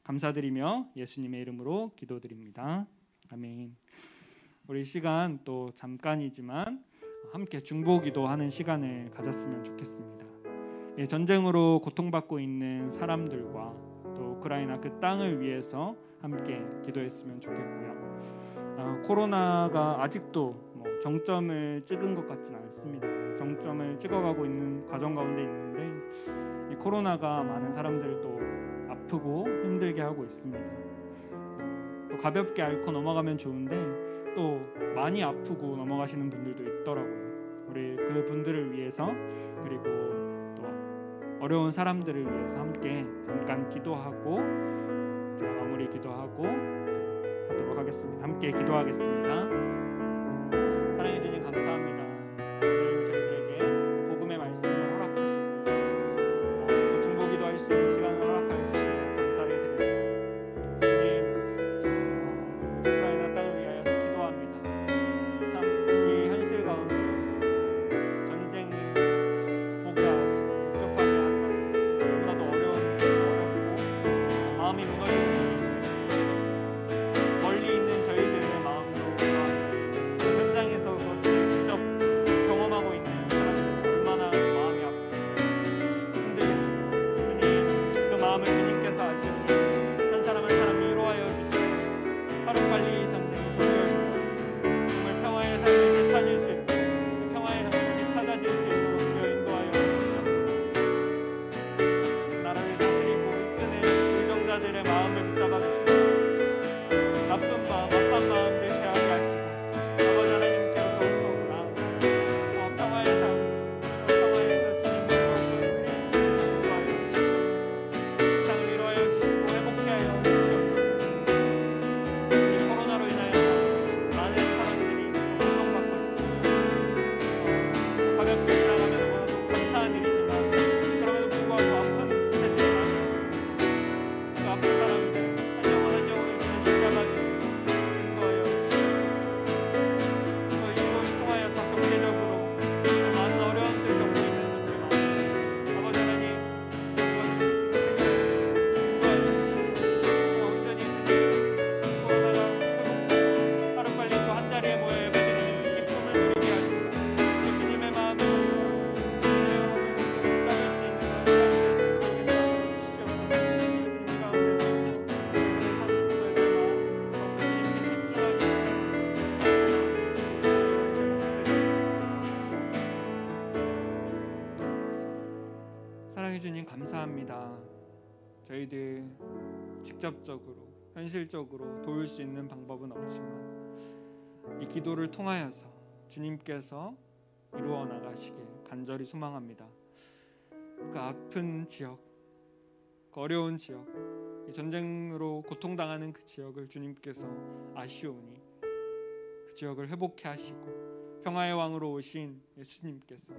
감사드리며 예수님의 이름으로 기도드립니다. 아멘. 우리 시간 또 잠깐이지만 함께 중보기도하는 시간을 가졌으면 좋겠습니다. 전쟁으로 고통받고 있는 사람들과 또 우크라이나 그 땅을 위해서 함께 기도했으면 좋겠고요. 코로나가 아직도 정점을 찍은 것 같지는 않습니다. 정점을 찍어가고 있는 과정 가운데 있는데 이 코로나가 많은 사람들을 또 아프고 힘들게 하고 있습니다. 또 가볍게 앓고 넘어가면 좋은데 또 많이 아프고 넘어가시는 분들도 있더라고요. 우리 그 분들을 위해서 그리고 또 어려운 사람들을 위해서 함께 잠깐 기도하고 제가 마무리 기도하고 하도록 하겠습니다. 함께 기도하겠습니다. 사랑해 주님 감사합니다. 오늘 저희들에게 복음의 말씀을 허락하시고 또 중보 기도할 수 있는 시간을 허락하여 주시니 감사를 드립니다. 주님 우크라이나 땅을 위하여서 기도합니다. 참 이 현실 가운데 전쟁이 복잡하게 한다는 것이 너무나도 어려운 주님 감사합니다. 저희들 직접적으로 현실적으로 도울 수 있는 방법은 없지만 이 기도를 통하여서 주님께서 이루어 나가시길 간절히 소망합니다. 그 아픈 지역, 그 어려운 지역, 이 전쟁으로 고통당하는 그 지역을 주님께서 아시오니 그 지역을 회복케 하시고 평화의 왕으로 오신 예수님께서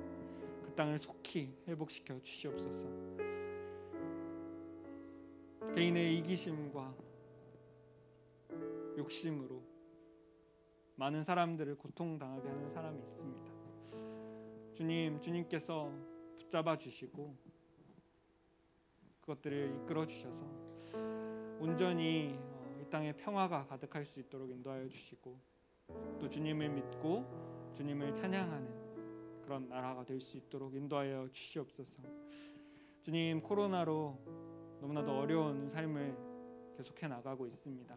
그 땅을 속히 회복시켜 주시옵소서. 개인의 이기심과 욕심으로 많은 사람들을 고통당하게 하는 사람이 있습니다. 주님께서 붙잡아 주시고 그것들을 이끌어 주셔서 온전히 이 땅에 평화가 가득할 수 있도록 인도하여 주시고 또 주님을 믿고 주님을 찬양하는 그런 나라가 될 수 있도록 인도하여 주시옵소서. 주님, 코로나로 너무나도 어려운 삶을 계속해 나가고 있습니다.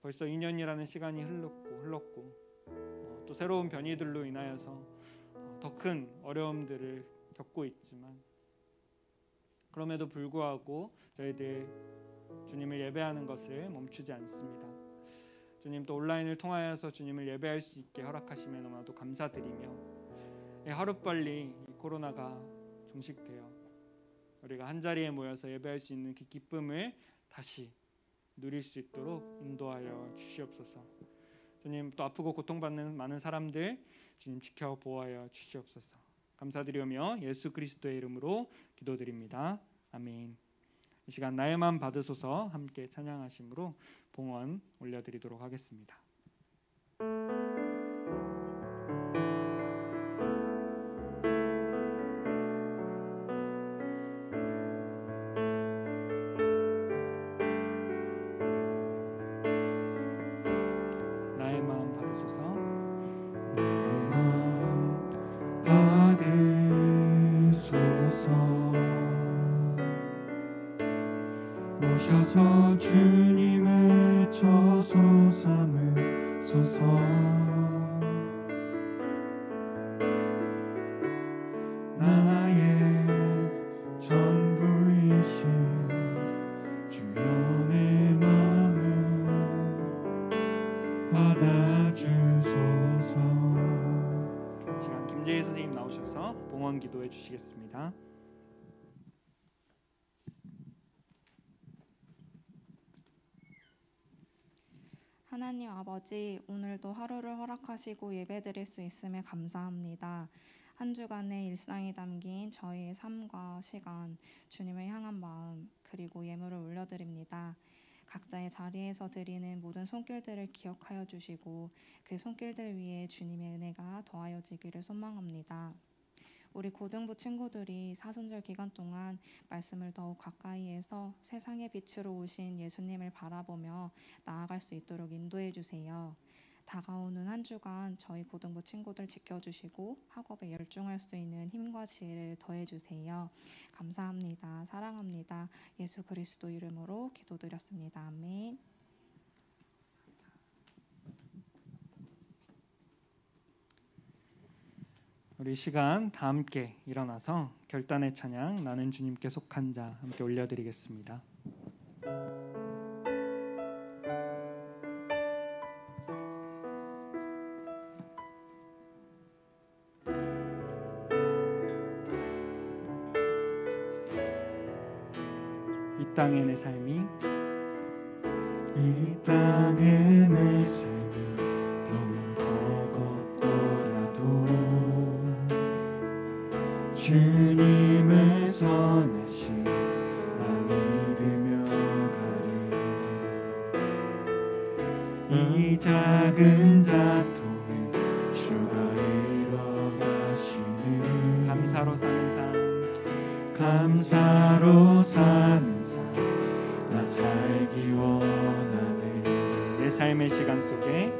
벌써 2년이라는 시간이 흘렀고 또 새로운 변이들로 인하여서 더 큰 어려움들을 겪고 있지만 그럼에도 불구하고 저희들 주님을 예배하는 것을 멈추지 않습니다. 주님, 또 온라인을 통하여서 주님을 예배할 수 있게 허락하심에 너무나도 감사드리며 하루빨리 이 코로나가 종식되어 우리가 한자리에 모여서 예배할 수 있는 그 기쁨을 다시 누릴 수 있도록 인도하여 주시옵소서. 주님, 또 아프고 고통받는 많은 사람들 주님 지켜 보호하여 주시옵소서. 감사드리며 예수 그리스도의 이름으로 기도드립니다. 아멘. 이 시간 나의 맘 받으소서 함께 찬양하심으로 봉헌 올려드리도록 하겠습니다. 나의 마음 받으소서. 나의 마음 받으소서. 오셔서 주님의 처소 삼으소서. 나의 전부이신 주여 내 마음을 받아주소서. 시간 김재희 선생님 나오셔서 봉헌 기도해 주시겠습니다. 하나님 아버지, 오늘도 하루를 허락하시고 예배드릴 수 있음에 감사합니다. 한 주간의 일상이 담긴 저희의 삶과 시간, 주님을 향한 마음, 그리고 예물을 올려드립니다. 각자의 자리에서 드리는 모든 손길들을 기억하여 주시고 그 손길들 위에 주님의 은혜가 더하여지기를 소망합니다. 우리 고등부 친구들이 사순절 기간 동안 말씀을 더욱 가까이에서 세상의 빛으로 오신 예수님을 바라보며 나아갈 수 있도록 인도해 주세요. 다가오는 한 주간 저희 고등부 친구들 지켜주시고 학업에 열중할 수 있는 힘과 지혜를 더해 주세요. 감사합니다. 사랑합니다. 예수 그리스도 이름으로 기도드렸습니다. 아멘. 우리 시간 다 함께 일어나서 결단의 찬양 나는 주님께 속한 자 함께 올려드리겠습니다. 이 땅의 내 삶이 이 땅의 내 삶이 너무 버겁더라도 주님의 선하신 나 믿으며 가리. 이 작은 자통에 주가 이뤄가시는 감사로 사는 삶, 감사로 사는 삶 나 살기 원하네. 내 삶의 시간 속에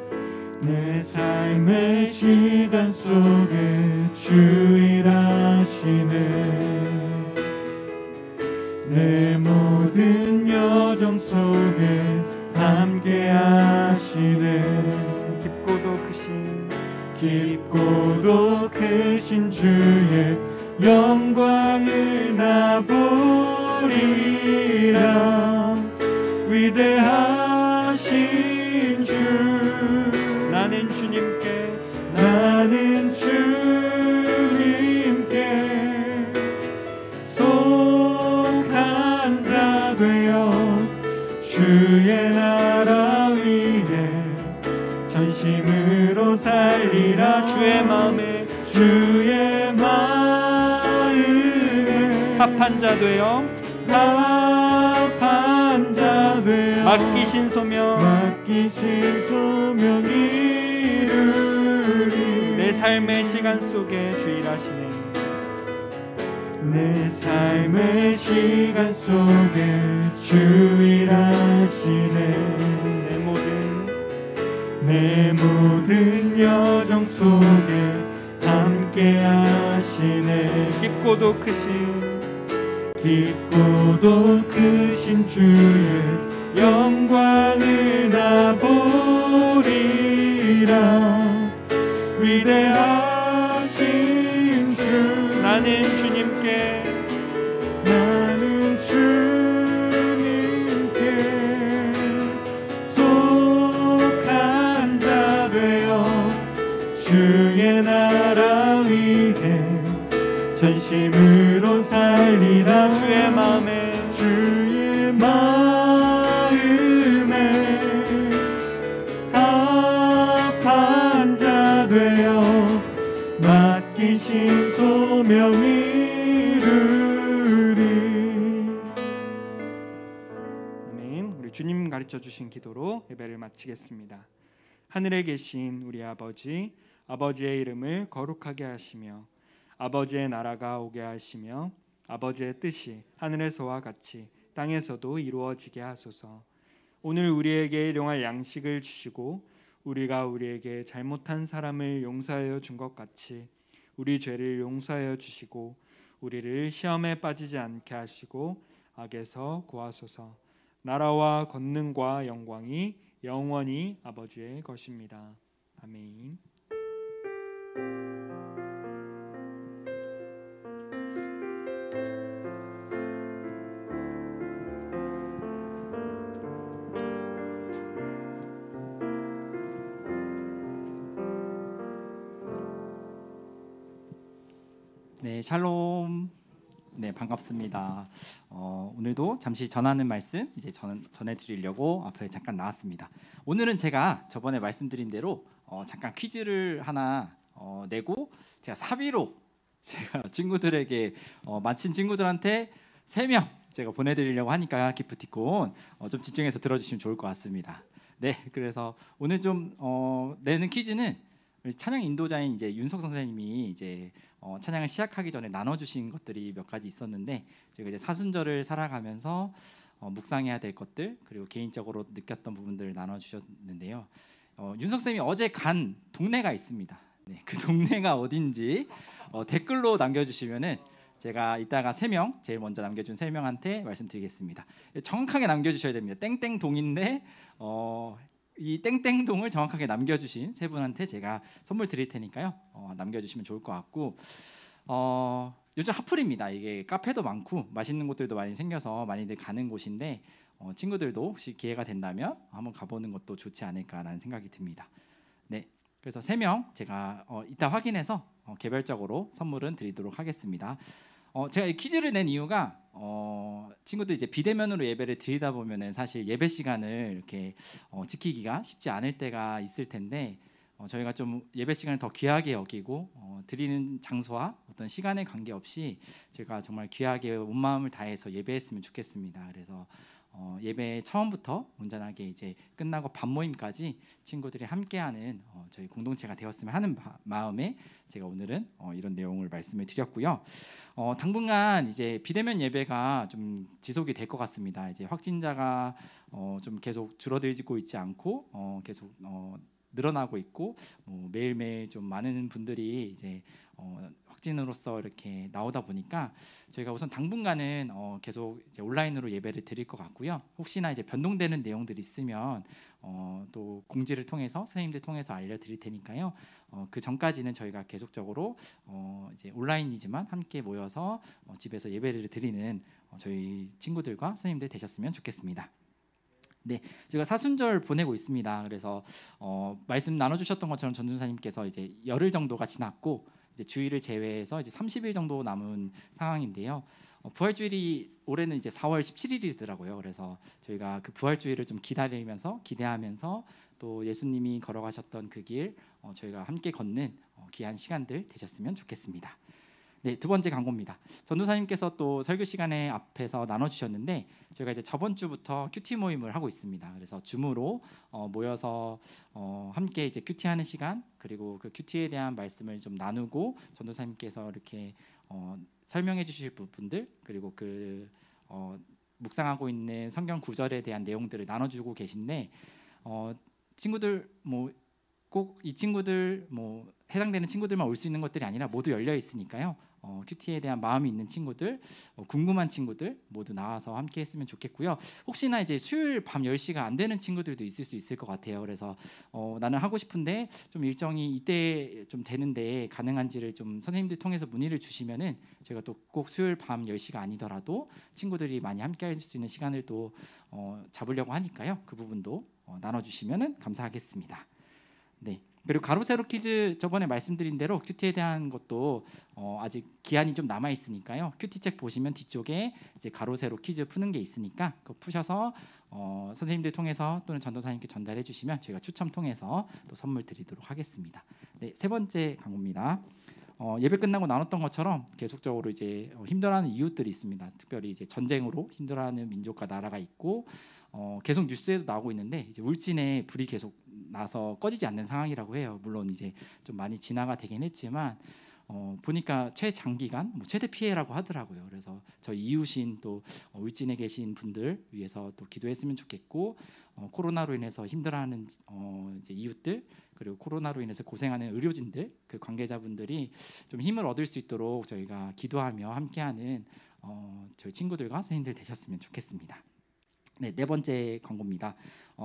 내 삶의 시간 속에 주 일하시네. 내 모든 여정 속에 함께 하시네. 깊고도 크신 주의 영광을 위대하신 주 나는 주님께 나는 주님께 속한 자 되어 주의 나라 위에 전심으로 살리라. 주의 마음에 합한 자 되어 합한 자 되어 맡기신 소명 이루리. 내 삶의 시간 속에 주 일하시네. 내 삶의 시간 속에 주 일하시네. 내 모든 여정 속에 함께 하시네. 깊고도 크신 주의 영광을 나 보리라. 위대하신 주 나는 주님께 속한 자 되어 주의 나라 위에 전심으로 살리라. 주의 마음에 합한 자 되어 맡기신 소명 이루리. 아멘. 우리 주님 가르쳐 주신 기도로 예배를 마치겠습니다. 하늘에 계신 우리 아버지, 아버지의 이름을 거룩하게 하시며 아버지의 나라가 오게 하시며 아버지의 뜻이 하늘에서와 같이 땅에서도 이루어지게 하소서. 오늘 우리에게 일용할 양식을 주시고 우리가 우리에게 잘못한 사람을 용서하여 준 것 같이 우리 죄를 용서하여 주시고 우리를 시험에 빠지지 않게 하시고 악에서 구하소서. 나라와 권능과 영광이 영원히 아버지의 것입니다. 아멘. 네, 샬롬. 네, 반갑습니다. 오늘도 잠시 전하는 말씀 이제 전해드리려고 앞에 잠깐 나왔습니다. 오늘은 제가 저번에 말씀드린 대로 잠깐 퀴즈를 하나 내고 제가 사비로 제가 친구들에게 마친 친구들한테 3명 제가 보내드리려고 하니까 기프티콘 좀 집중해서 들어주시면 좋을 것 같습니다. 네, 그래서 오늘 좀 내는 퀴즈는 우리 찬양 인도자인 이제 윤석 선생님이 이제 찬양을 시작하기 전에 나눠주신 것들이 몇 가지 있었는데 저희가 이제 사순절을 살아가면서 묵상해야 될 것들 그리고 개인적으로 느꼈던 부분들을 나눠주셨는데요. 윤석 쌤이 어제 간 동네가 있습니다. 네, 그 동네가 어딘지 댓글로 남겨주시면은 제가 이따가 3명 제일 먼저 남겨준 3명한테 말씀드리겠습니다. 정확하게 남겨주셔야 됩니다. 땡땡동인데 이 땡땡동을 정확하게 남겨주신 3분한테 제가 선물 드릴 테니까요. 남겨주시면 좋을 것 같고 요즘 핫플입니다. 이게 카페도 많고 맛있는 곳들도 많이 생겨서 많이들 가는 곳인데 친구들도 혹시 기회가 된다면 한번 가보는 것도 좋지 않을까라는 생각이 듭니다. 네, 그래서 3명 제가 이따 확인해서 개별적으로 선물은 드리도록 하겠습니다. 제가 이 퀴즈를 낸 이유가 친구들 이제 비대면으로 예배를 드리다 보면은 사실 예배 시간을 이렇게 지키기가 쉽지 않을 때가 있을 텐데 저희가 좀 예배 시간을 더 귀하게 여기고 드리는 장소와 어떤 시간에 관계없이 제가 정말 귀하게 온 마음을 다해서 예배했으면 좋겠습니다. 그래서 예배 처음부터 온전하게 이제 끝나고 밥 모임까지 친구들이 함께하는 저희 공동체가 되었으면 하는 마음에 제가 오늘은 이런 내용을 말씀을 드렸고요. 당분간 이제 비대면 예배가 좀 지속이 될 것 같습니다. 이제 확진자가 좀 계속 줄어들고 있지 않고 계속 늘어나고 있고 매일매일 좀 많은 분들이 이제 확진으로서 이렇게 나오다 보니까 저희가 우선 당분간은 계속 이제 온라인으로 예배를 드릴 것 같고요. 혹시나 이제 변동되는 내용들이 있으면 또 공지를 통해서 선생님들 통해서 알려드릴 테니까요. 그 전까지는 저희가 계속적으로 이제 온라인이지만 함께 모여서 집에서 예배를 드리는 저희 친구들과 선생님들 되셨으면 좋겠습니다. 네, 제가 사순절 보내고 있습니다. 그래서 말씀 나눠주셨던 것처럼 전도사님께서 이제 열흘 정도가 지났고 이제 주일을 제외해서 이제 30일 정도 남은 상황인데요. 부활주일이 올해는 이제 4월 17일이더라고요. 그래서 저희가 그 부활주일을 좀 기대하면서 또 예수님이 걸어가셨던 그 길 저희가 함께 걷는 귀한 시간들 되셨으면 좋겠습니다. 네, 두 번째 광고입니다. 전도사님께서 또 설교 시간에 앞에서 나눠주셨는데 저희가 이제 저번 주부터 큐티 모임을 하고 있습니다. 그래서 줌으로 모여서 함께 이제 큐티하는 시간 그리고 그 큐티에 대한 말씀을 좀 나누고 전도사님께서 이렇게 설명해 주실 부분들 그리고 그 묵상하고 있는 성경 구절에 대한 내용들을 나눠주고 계신데 친구들 꼭 이 친구들 해당되는 친구들만 올 수 있는 것들이 아니라 모두 열려 있으니까요. 큐티에 대한 마음이 있는 친구들, 궁금한 친구들 모두 나와서 함께 했으면 좋겠고요. 혹시나 이제 수요일 밤 10시가 안 되는 친구들도 있을 것 같아요. 그래서 나는 하고 싶은데 좀 일정이 이때 좀 되는데 가능한지를 좀 선생님들 통해서 문의를 주시면은 저희가 또 꼭 수요일 밤 10시가 아니더라도 친구들이 많이 함께 할 수 있는 시간을 또 잡으려고 하니까요. 그 부분도 나눠주시면은 감사하겠습니다. 네. 그리고 가로 세로 퀴즈 저번에 말씀드린 대로 큐티에 대한 것도 아직 기한이 좀 남아 있으니까요. 큐티 책 보시면 뒤쪽에 이제 가로 세로 퀴즈 푸는 게 있으니까 그거 푸셔서 선생님들 통해서 또는 전도사님께 전달해 주시면 저희가 추첨 통해서 또 선물 드리도록 하겠습니다. 네, 세 번째 광고입니다. 예배 끝나고 나눴던 것처럼 계속적으로 이제 힘들어하는 이웃들이 있습니다. 특별히 이제 전쟁으로 힘들어하는 민족과 나라가 있고 계속 뉴스에도 나오고 있는데 이제 울진에 불이 계속 나서 꺼지지 않는 상황이라고 해요. 물론 이제 좀 많이 진화가 되긴 했지만 보니까 최장기간 최대 피해라고 하더라고요. 그래서 저희 이웃인 또 울진에 계신 분들 위해서 또 기도했으면 좋겠고 코로나로 인해서 힘들어하는 이제 이웃들 그리고 코로나로 인해서 고생하는 의료진들 그 관계자분들이 좀 힘을 얻을 수 있도록 저희가 기도하며 함께하는 저희 친구들과 선생님들 되셨으면 좋겠습니다. 네, 네 번째 광고입니다.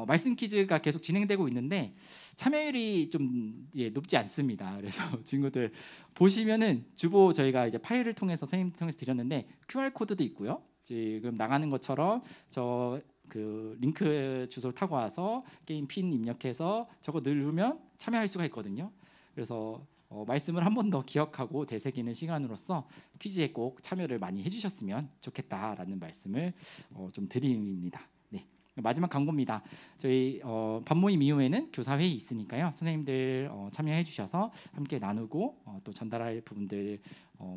말씀 퀴즈가 계속 진행되고 있는데 참여율이 좀 높지 않습니다. 그래서 친구들 보시면은 주보 저희가 이제 파일을 통해서 선생님 통해서 드렸는데 QR 코드도 있고요. 지금 나가는 것처럼 그 링크 주소를 타고 와서 게임 핀 입력해서 저거 누르면 참여할 수가 있거든요. 그래서 말씀을 한 번 더 기억하고 되새기는 시간으로서 퀴즈에 꼭 참여를 많이 해주셨으면 좋겠다라는 말씀을 좀 드립니다. 네, 마지막 광고입니다. 저희 반모임 이후에는 교사회의 있으니까요. 선생님들 참여해 주셔서 함께 나누고 또 전달할 부분들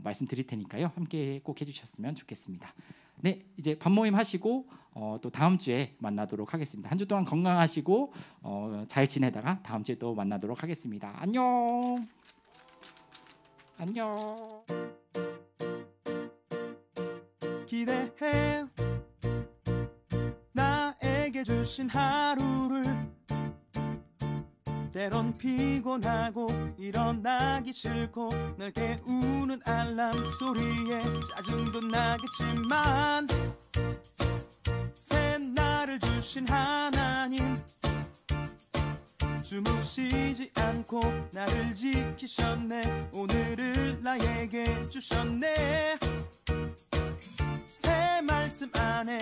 말씀드릴 테니까요. 함께 꼭 해주셨으면 좋겠습니다. 네, 이제 반모임 하시고 또 다음 주에 만나도록 하겠습니다. 한 주 동안 건강하시고 잘 지내다가 다음 주에 또 만나도록 하겠습니다. 안녕. 안녕. 기대해 나에게 주신 하루를 때론 피곤하고 일어나기 싫고 널 깨우는 알람 소리에 짜증도 나겠지만 새 날을 주신 하나님 주무시지 않고 나를 지키셨네. 오늘을 나에게 주셨네. 새 말씀 안에